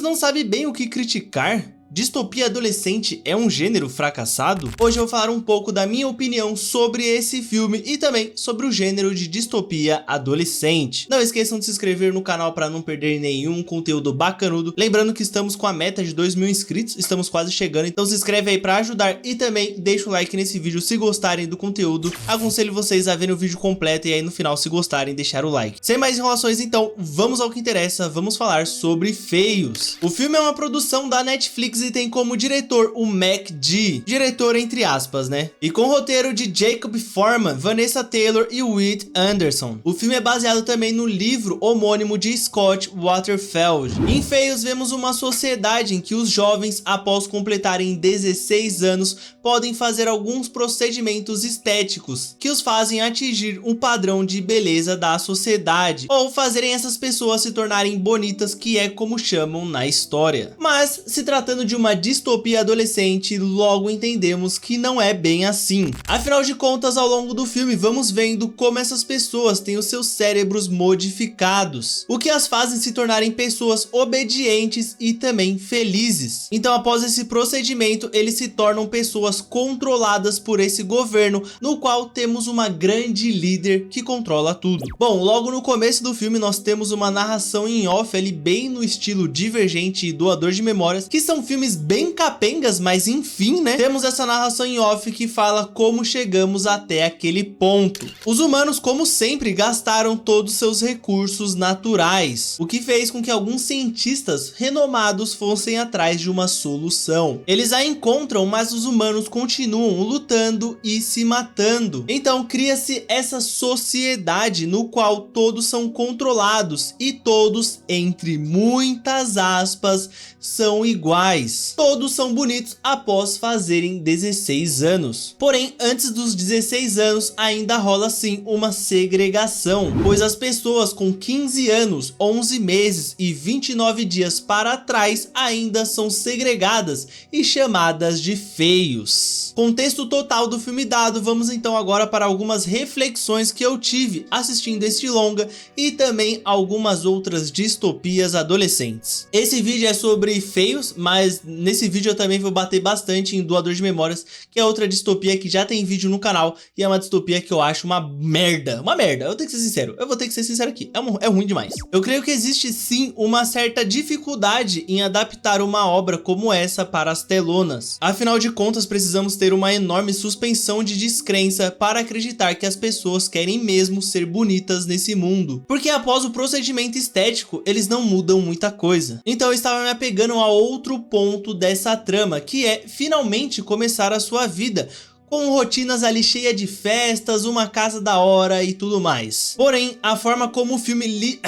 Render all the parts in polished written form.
não sabe bem o que criticar? Distopia adolescente é um gênero fracassado? Hoje eu vou falar um pouco da minha opinião sobre esse filme e também sobre o gênero de distopia adolescente. Não esqueçam de se inscrever no canal para não perder nenhum conteúdo bacanudo. Lembrando que estamos com a meta de 2.000 inscritos, estamos quase chegando, então se inscreve aí para ajudar e também deixa o like nesse vídeo se gostarem do conteúdo. Aconselho vocês a verem o vídeo completo e aí no final, se gostarem, deixar o like. Sem mais enrolações então, vamos ao que interessa, vamos falar sobre Feios. O filme é uma produção da Netflix e tem como diretor o McG, diretor entre aspas, né? E com roteiro de Jacob Foreman, Vanessa Taylor e Whit Anderson. O filme é baseado também no livro homônimo de Scott Waterfeld. Em Feios vemos uma sociedade em que os jovens, após completarem 16 anos, podem fazer alguns procedimentos estéticos que os fazem atingir um padrão de beleza da sociedade, ou fazerem essas pessoas se tornarem bonitas, que é como chamam na história. Mas se tratando de uma distopia adolescente, logo entendemos que não é bem assim. Afinal de contas, ao longo do filme vamos vendo como essas pessoas têm os seus cérebros modificados, o que as fazem se tornarem pessoas obedientes e também felizes. Então, após esse procedimento, eles se tornam pessoas controladas por esse governo, no qual temos uma grande líder que controla tudo. Bom, logo no começo do filme nós temos uma narração em off ali, bem no estilo Divergente e Doador de Memórias, que são filmes bem capengas, mas enfim, né? Temos essa narração em off que fala como chegamos até aquele ponto. Os humanos, como sempre, gastaram todos seus recursos naturais, o que fez com que alguns cientistas renomados fossem atrás de uma solução. Eles a encontram, mas os humanos continuam lutando e se matando. Então cria-se essa sociedade no qual todos são controlados e todos, entre muitas aspas, são iguais. Todos são bonitos após fazerem 16 anos. Porém, antes dos 16 anos ainda rola sim uma segregação, pois as pessoas com 15 anos, 11 meses e 29 dias para trás ainda são segregadas e chamadas de feios. Contexto total do filme dado, vamos então agora para algumas reflexões que eu tive assistindo este longa e também algumas outras distopias adolescentes. Esse vídeo é sobre Feios, mas nesse vídeo eu também vou bater bastante em Doador de Memórias, que é outra distopia que já tem vídeo no canal e é uma distopia que eu acho uma merda, eu tenho que ser sincero, eu vou ter que ser sincero aqui, é ruim demais. Eu creio que existe sim uma certa dificuldade em adaptar uma obra como essa para as telonas. Afinal de contas, precisamos ter uma enorme suspensão de descrença para acreditar que as pessoas querem mesmo ser bonitas nesse mundo, porque após o procedimento estético, eles não mudam muita coisa. Então eu estava me apegando a outro ponto dessa trama, que é finalmente começar a sua vida com rotinas ali cheia de festas, uma casa da hora e tudo mais. Porém, a forma como o filme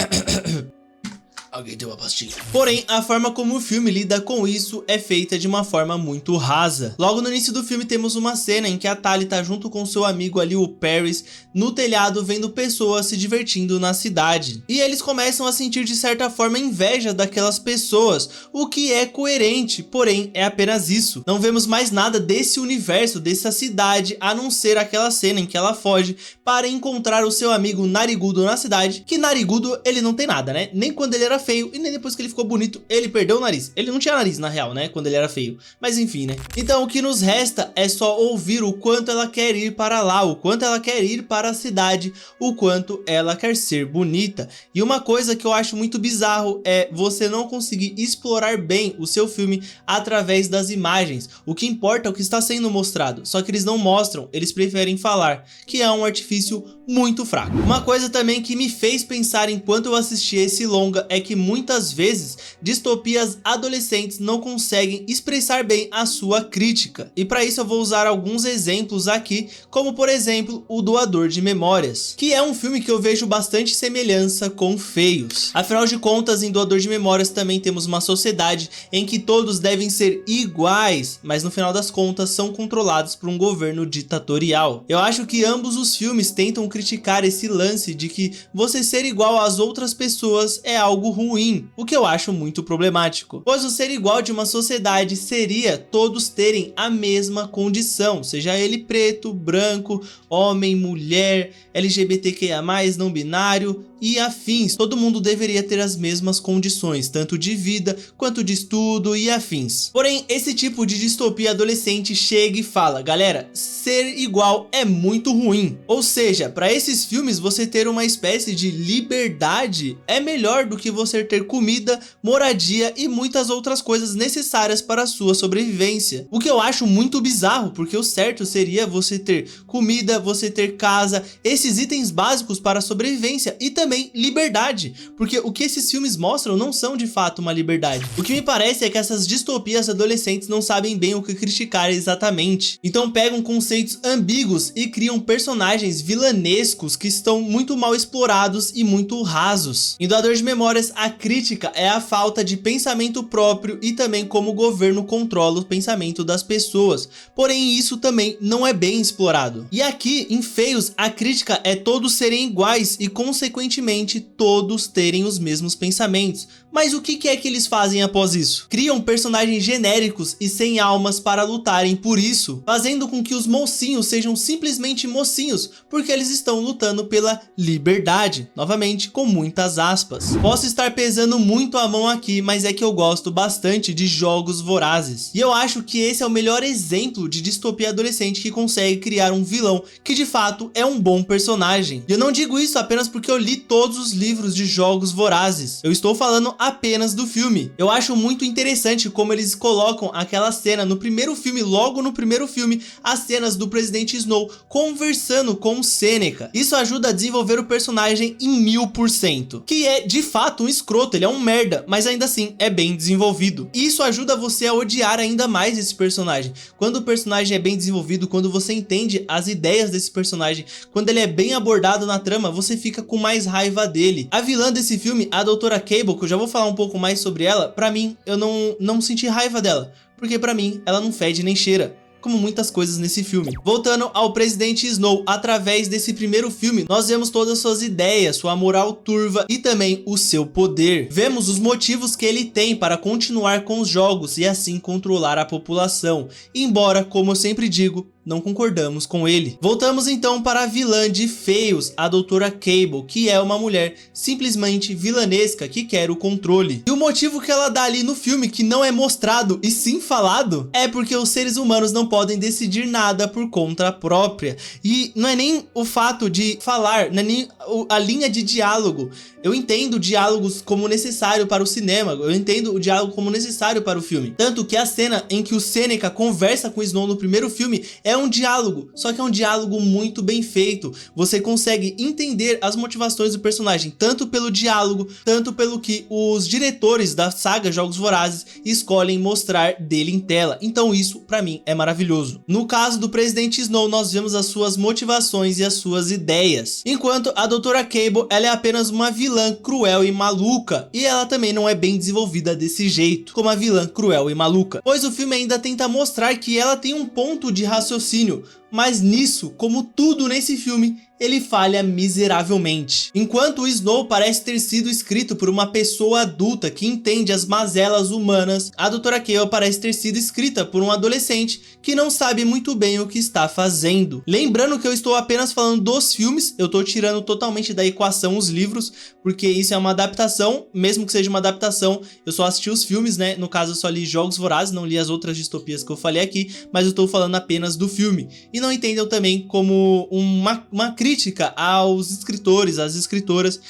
Alguém deu uma pastilha. Porém, a forma como o filme lida com isso é feita de uma forma muito rasa. Logo no início do filme temos uma cena em que a Tali tá junto com seu amigo ali, o Paris, no telhado vendo pessoas se divertindo na cidade. E eles começam a sentir de certa forma inveja daquelas pessoas, o que é coerente, porém é apenas isso. Não vemos mais nada desse universo, dessa cidade, a não ser aquela cena em que ela foge para encontrar o seu amigo narigudo na cidade, que narigudo ele não tem nada, né? Nem quando ele era feio e nem depois que ele ficou bonito ele perdeu o nariz. Ele não tinha nariz na real, né, quando ele era feio, mas enfim, né. Então o que nos resta é só ouvir o quanto ela quer ir para lá, o quanto ela quer ir para a cidade, o quanto ela quer ser bonita. E uma coisa que eu acho muito bizarro é você não conseguir explorar bem o seu filme através das imagens. O que importa é o que está sendo mostrado, só que eles não mostram, eles preferem falar, que é um artifício muito fraco. Uma coisa também que me fez pensar enquanto eu assisti esse longa é que muitas vezes distopias adolescentes não conseguem expressar bem a sua crítica. E para isso eu vou usar alguns exemplos aqui, como por exemplo o Doador de Memórias, que é um filme que eu vejo bastante semelhança com Feios. Afinal de contas, em Doador de Memórias também temos uma sociedade em que todos devem ser iguais, mas no final das contas são controlados por um governo ditatorial. Eu acho que ambos os filmes tentam criticar esse lance de que você ser igual às outras pessoas é algo ruim, o que eu acho muito problemático, pois o ser igual de uma sociedade seria todos terem a mesma condição, seja ele preto, branco, homem, mulher, LGBTQIA+, não binário, e afins. Todo mundo deveria ter as mesmas condições, tanto de vida quanto de estudo e afins. Porém, esse tipo de distopia adolescente chega e fala: galera, ser igual é muito ruim. Ou seja, para esses filmes você ter uma espécie de liberdade é melhor do que você ter comida, moradia e muitas outras coisas necessárias para a sua sobrevivência. O que eu acho muito bizarro, porque o certo seria você ter comida, você ter casa, esses itens básicos para a sobrevivência e também liberdade, porque o que esses filmes mostram não são de fato uma liberdade. O que me parece é que essas distopias adolescentes não sabem bem o que criticar exatamente, então pegam conceitos ambíguos e criam personagens vilanescos que estão muito mal explorados e muito rasos. Em Doador de Memórias, a crítica é a falta de pensamento próprio e também como o governo controla o pensamento das pessoas, porém isso também não é bem explorado. E aqui, em Feios, a crítica é todos serem iguais e consequentemente todos terem os mesmos pensamentos. Mas o que é que eles fazem após isso? Criam personagens genéricos e sem almas para lutarem por isso, fazendo com que os mocinhos sejam simplesmente mocinhos, porque eles estão lutando pela liberdade, novamente com muitas aspas. Posso estar pesando muito a mão aqui, mas é que eu gosto bastante de Jogos Vorazes, e eu acho que esse é o melhor exemplo de distopia adolescente que consegue criar um vilão que de fato é um bom personagem. E eu não digo isso apenas porque eu li todos os livros de Jogos Vorazes, eu estou falando apenas do filme. Eu acho muito interessante como eles colocam aquela cena no primeiro filme, logo no primeiro filme, as cenas do presidente Snow conversando com o Seneca. Isso ajuda a desenvolver o personagem em 1000%, que é de fato um escroto, ele é um merda, mas ainda assim é bem desenvolvido. E isso ajuda você a odiar ainda mais esse personagem. Quando o personagem é bem desenvolvido, quando você entende as ideias desse personagem, quando ele é bem abordado na trama, você fica com mais raiva dele. A vilã desse filme, a Doutora Cable, que eu já vou falar um pouco mais sobre ela, pra mim, eu não senti raiva dela, porque pra mim, ela não fede nem cheira, como muitas coisas nesse filme. Voltando ao presidente Snow, através desse primeiro filme, nós vemos todas as suas ideias, sua moral turva e também o seu poder. Vemos os motivos que ele tem para continuar com os jogos e assim controlar a população, embora, como eu sempre digo, não concordamos com ele. Voltamos então para a vilã de Feios, a Doutora Cable, que é uma mulher simplesmente vilanesca que quer o controle. E o motivo que ela dá ali no filme, que não é mostrado e sim falado, é porque os seres humanos não podem decidir nada por conta própria. E não é nem o fato de falar, não é nem a linha de diálogo. Eu entendo diálogos como necessário para o cinema, eu entendo o diálogo como necessário para o filme. Tanto que a cena em que o Seneca conversa com o Snow no primeiro filme é um diálogo, só que é um diálogo muito bem feito. Você consegue entender as motivações do personagem, tanto pelo diálogo, tanto pelo que os diretores da saga Jogos Vorazes escolhem mostrar dele em tela. Então isso, pra mim, é maravilhoso. No caso do presidente Snow, nós vemos as suas motivações e as suas ideias. Enquanto a Doutora Cable, ela é apenas uma vilã cruel e maluca, e ela também não é bem desenvolvida desse jeito, como a vilã cruel e maluca, pois o filme ainda tenta mostrar que ela tem um ponto de raciocínio, mas nisso, como tudo nesse filme, ele falha miseravelmente. Enquanto o Snow parece ter sido escrito por uma pessoa adulta que entende as mazelas humanas, a Doutora Cable parece ter sido escrita por um adolescente que não sabe muito bem o que está fazendo. Lembrando que eu estou apenas falando dos filmes, eu estou tirando totalmente da equação os livros, porque isso é uma adaptação, mesmo que seja uma adaptação, eu só assisti os filmes, né? No caso eu só li Jogos Vorazes, não li as outras distopias que eu falei aqui, mas eu estou falando apenas do filme. E não entendam também como uma crítica aos escritores, às escritoras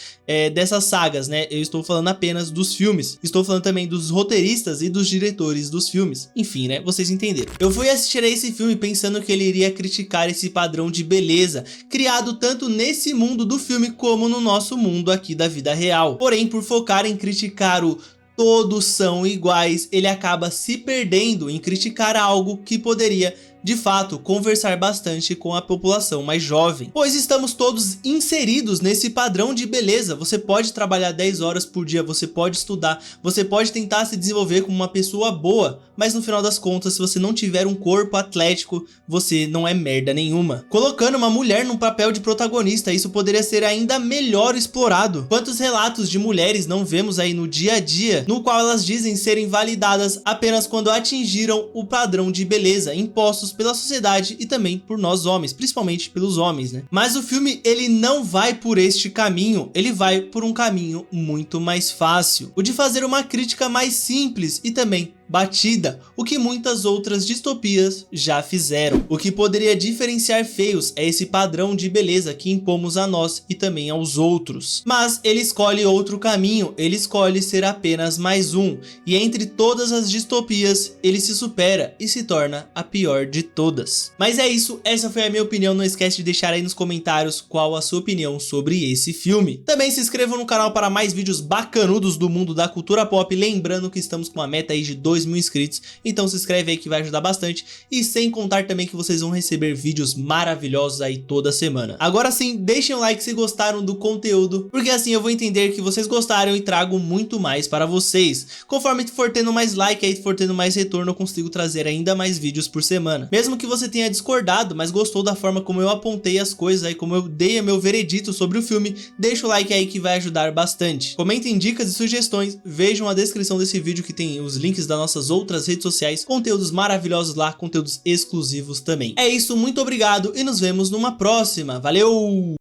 dessas sagas, né? Eu estou falando apenas dos filmes. Estou falando também dos roteiristas e dos diretores dos filmes. Enfim, né? Vocês entenderam. Eu fui assistir a esse filme pensando que ele iria criticar esse padrão de beleza criado tanto nesse mundo do filme como no nosso mundo aqui da vida real. Porém, por focar em criticar o todos são iguais, ele acaba se perdendo em criticar algo que poderia de fato conversar bastante com a população mais jovem, pois estamos todos inseridos nesse padrão de beleza. Você pode trabalhar 10 horas por dia, você pode estudar, você pode tentar se desenvolver como uma pessoa boa, mas no final das contas, se você não tiver um corpo atlético, você não é merda nenhuma. Colocando uma mulher num papel de protagonista, isso poderia ser ainda melhor explorado. Quantos relatos de mulheres não vemos aí no dia a dia, no qual elas dizem serem validadas apenas quando atingiram o padrão de beleza impostos impostos pela sociedade e também por nós homens, principalmente pelos homens, né? Mas o filme, ele não vai por este caminho, ele vai por um caminho muito mais fácil, o de fazer uma crítica mais simples e também batida, o que muitas outras distopias já fizeram. O que poderia diferenciar feios é esse padrão de beleza que impomos a nós e também aos outros. Mas ele escolhe outro caminho, ele escolhe ser apenas mais um, e entre todas as distopias, ele se supera e se torna a pior de todas. Mas é isso, essa foi a minha opinião, não esquece de deixar aí nos comentários qual a sua opinião sobre esse filme. Também se inscreva no canal para mais vídeos bacanudos do mundo da cultura pop, lembrando que estamos com uma meta aí de 2.000 inscritos, então se inscreve aí que vai ajudar bastante, e sem contar também que vocês vão receber vídeos maravilhosos aí toda semana. Agora sim, deixem o like se gostaram do conteúdo, porque assim eu vou entender que vocês gostaram e trago muito mais para vocês. Conforme for tendo mais like aí, for tendo mais retorno, eu consigo trazer ainda mais vídeos por semana. Mesmo que você tenha discordado, mas gostou da forma como eu apontei as coisas aí, como eu dei meu veredito sobre o filme, deixa o like aí que vai ajudar bastante. Comentem dicas e sugestões, vejam a descrição desse vídeo que tem os links da nossas outras redes sociais, conteúdos maravilhosos lá, conteúdos exclusivos também. É isso, muito obrigado e nos vemos numa próxima. Valeu!